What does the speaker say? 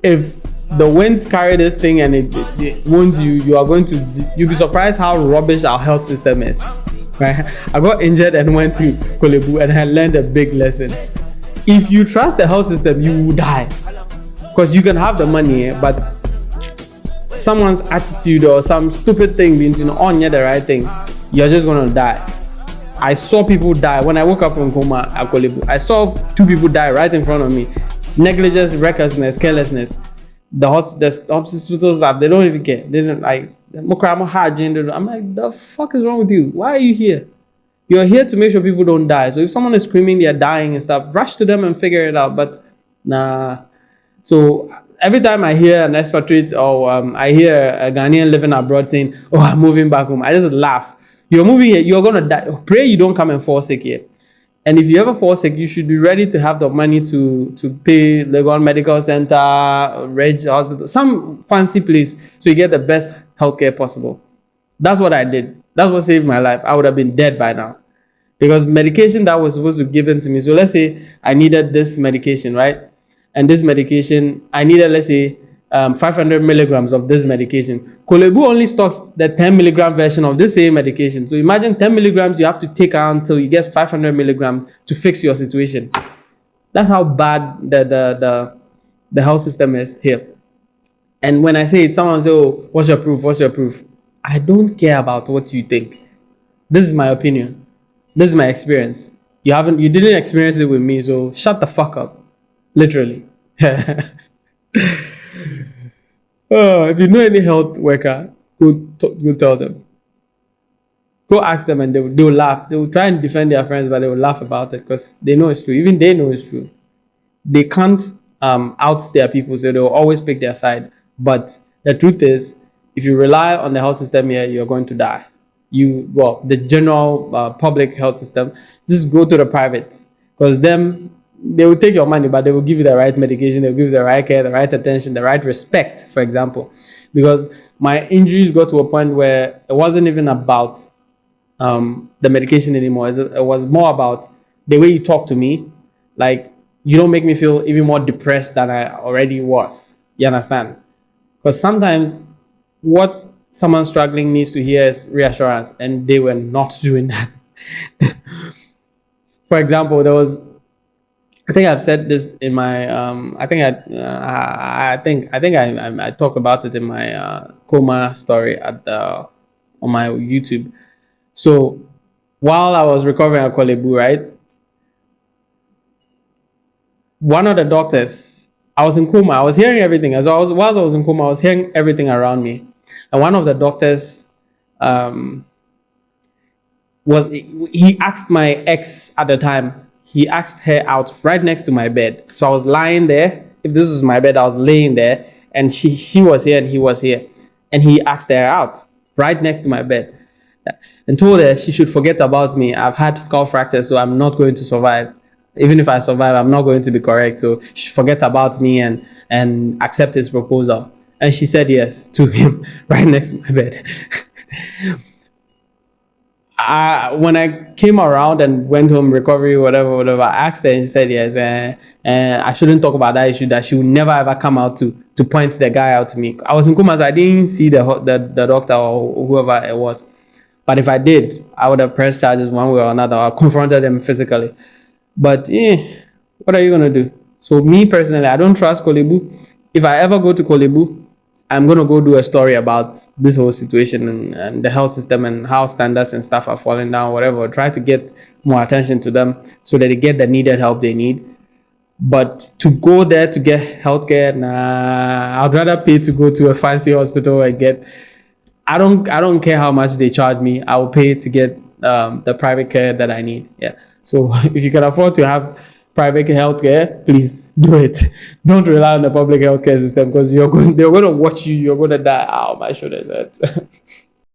if the winds carry this thing and it wounds you, you'll be surprised how rubbish our health system is. Right? I got injured and went to Korle-Bu and I learned a big lesson. If you trust the health system, you will die. Because you can have the money, but someone's attitude or some stupid thing means on the right thing, you're just gonna die. I saw people die when I woke up from coma at Korle-Bu. I saw 2 people die right in front of me. Negligence, recklessness, carelessness. The hospital staff, they don't even care. They don't like. I'm like, the fuck is wrong with you? Why are you here? You're here to make sure people don't die. So if someone is screaming they're dying and stuff, rush to them and figure it out. But nah. So every time I hear an expatriate or I hear a Ghanaian living abroad saying, "Oh, I'm moving back home," I just laugh. You're moving here. You're gonna die. Pray you don't come and fall sick here. And if you ever fall sick, you should be ready to have the money to pay Legon Medical Center, Reg Hospital, some fancy place, so you get the best healthcare possible. That's what I did. That's what saved my life. I would have been dead by now. Because medication that was supposed to be given to me. So let's say I needed this medication, right? And this medication, I needed, let's say, 500 milligrams of this medication. Korle-Bu only stocks the 10 milligram version of this same medication. So imagine 10 milligrams you have to take out until you get 500 milligrams to fix your situation. That's how bad the health system is here. And when I say it, someone says, "Oh, what's your proof? What's your proof?" I don't care about what you think. This is my opinion. This is my experience. You didn't experience it with me, so shut the fuck up. Literally. If you know any health worker, go tell them. Go ask them and they'll laugh. They will try and defend their friends, but they will laugh about it because they know it's true. Even they know it's true. They can't outstare people, so they'll always pick their side. But the truth is, if you rely on the health system here, you're going to die. The general public health system, just go to the private. Because they will take your money, but they will give you the right medication, they'll give you the right care, the right attention, the right respect, for example. Because my injuries got to a point where it wasn't even about the medication anymore. It was more about the way you talk to me. Like, you don't make me feel even more depressed than I already was. You understand? Because sometimes what someone struggling needs to hear is reassurance, and they were not doing that. For example, I think I've said this in my I talked about it in my coma story on my YouTube. So while I was recovering at Korle-Bu, right, one of the doctors, I was in coma, I was hearing everything. Whilst I was in coma, I was hearing everything around me. And one of the doctors he asked my ex at the time. He asked her out right next to my bed. So I was lying there. If this was my bed, I was laying there. And she was here and he was here. And he asked her out right next to my bed. And told her she should forget about me. I've had skull fractures, so I'm not going to survive. Even if I survive, I'm not going to be correct. So she should forget about me and accept his proposal. And she said yes to him right next to my bed. When I came around and went home, recovery, whatever, I asked her and she said yes. And I shouldn't talk about that issue, that she would never ever come out to point the guy out to me. I was in coma, so I didn't see the doctor or whoever it was. But if I did, I would have pressed charges one way or another, or confronted them physically. But what are you going to do? So me personally, I don't trust Korle-Bu. If I ever go to Korle-Bu, I'm going to go do a story about this whole situation and the health system and how standards and stuff are falling down, whatever. Try to get more attention to them so that they get the needed help they need. But to go there to get healthcare, nah, I'd rather pay to go to a fancy hospital and get... I don't care how much they charge me. I will pay to get the private care that I need. Yeah. So if you can afford to have private healthcare, please do it. Don't rely on the public healthcare system because they're going to watch you. You're going to die. Ow, my shoulder hurts.